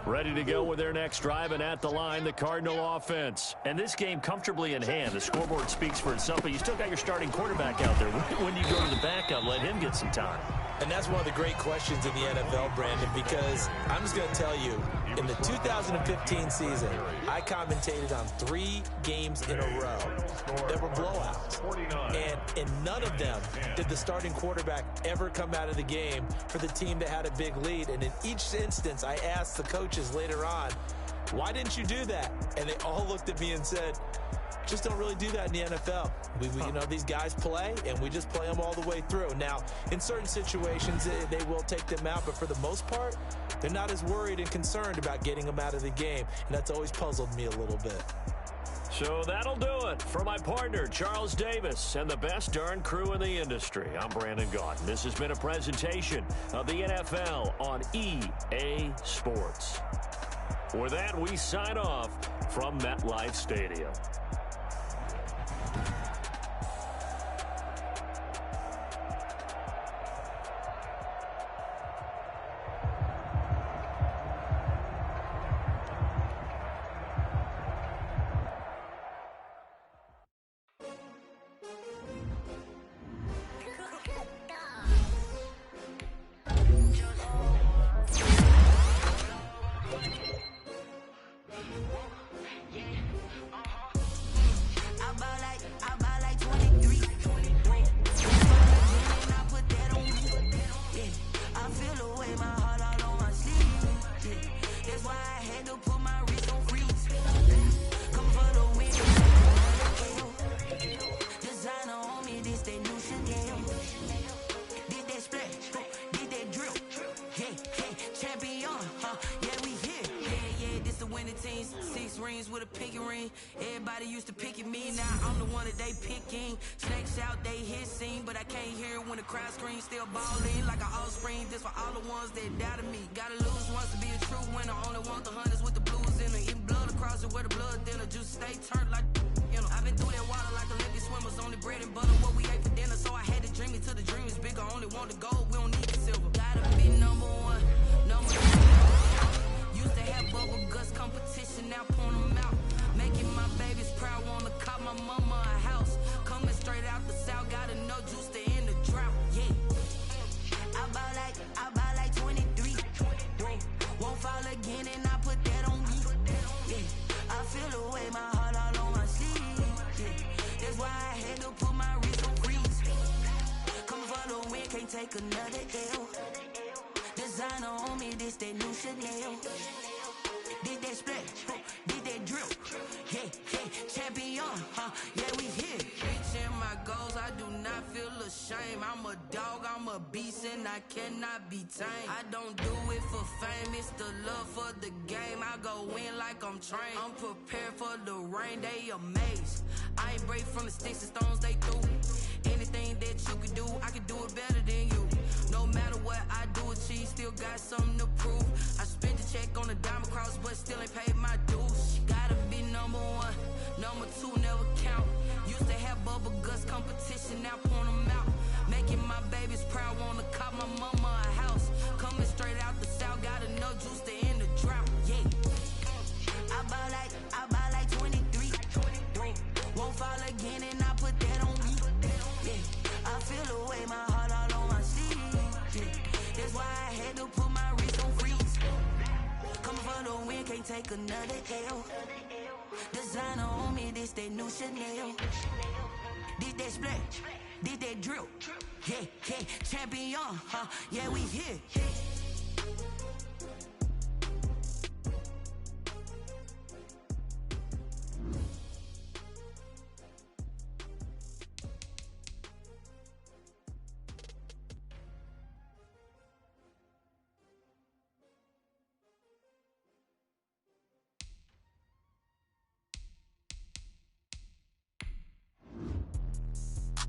E: Ready to go with their next drive, and at the line, the Cardinal offense. And this game comfortably in hand. The scoreboard speaks for itself, but you still got your starting quarterback out there. When you go to the backup, let him get some time.
F: And that's one of the great questions in the NFL, Brandon, because I'm just going to tell you, in the 2015 season, I commentated on 3 games in a row that were blowouts. And in none of them did the starting quarterback ever come out of the game for the team that had a big lead. And in each instance, I asked the coaches later on, why didn't you do that? And they all looked at me and said, just don't really do that in the NFL. You know, these guys play, and we just play them all the way through. Now, in certain situations, they will take them out, but for the most part, they're not as worried and concerned about getting them out of the game, and that's always puzzled me a little bit.
E: So that'll do it for my partner, Charles Davis, and the best darn crew in the industry. I'm Brandon Gaudin. This has been a presentation of the NFL on EA Sports. With that, we sign off from MetLife Stadium.
H: With a pinky ring, everybody used to pick at me. Now I'm the one that they picking. Snakes out, they hit scene, but I can't hear it when the crowd screams. Still balling like an offspring. This for all the ones that doubted me. Gotta lose once to be a true winner. Only want the hunters with the blues in it. Eating blood across it where the blood thinner. Juice stay turned like, you know. I've been through that water like Olympic swimmers. Only bread and butter what we ate for dinner. So I had to dream it till the dream is bigger. Only want the gold, we don't need the silver. Gotta be number one, number two. Used to have bubble guts competition, now point them out. Making my babies proud, wanna call my mama a house. Coming straight out the south, gotta know juice to end the drought, yeah. I buy like 23. Won't fall again and I put that on me, yeah. I feel the way, my heart all on my sleeve, yeah. That's why I had to put my wrist on freeze. Come for the win, can't take another L. Designer on me, this that new Chanel. Did that splash, did that drill, yeah, champion, yeah, we here. Reaching my goals, I do not feel shame. I'm a dog, I'm a beast, and I cannot be tamed. I don't do it for fame, it's the love for the game. I go in like I'm trained. I'm prepared for the rain, they amazed. I ain't break from the sticks and stones they threw. Anything that you could do, I could do it better than you. No matter what I do achieve, still got something to prove. I spent the check on the diamond cross, but still ain't paid my dues. Gotta be number one, number two never count. Used to have bubble guts competition, now point them out. Making my babies proud, wanna cop my mama a house. Coming straight out the south, got enough juice to end the drought. Yeah, I buy like 23. Won't fall again, and I put that on me. Yeah, I feel the way, my heart all on my sleeve. Yeah, that's why I had to put my wrist on freeze. Coming for the win, can't take another L. Designer on me, this that new Chanel. This that splash, this that drill. Yeah, champion, huh? Yeah, we here.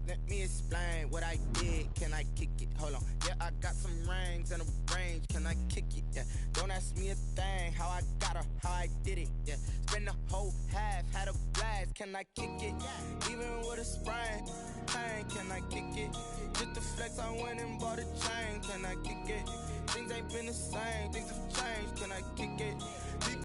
I: Let me explain what I did. Can I kick it? Hold on. Yeah, I got some rings and a range. Can I kick it? Yeah. Don't ask me a thing. How I got her, how I did it. Yeah. Spend the whole half, had a blast. Can I kick it? Even with a sprain, pain. Can I kick it? Just to flex, I went and bought a chain. Can I kick it? Things ain't been the same. Things have changed. Can I kick it?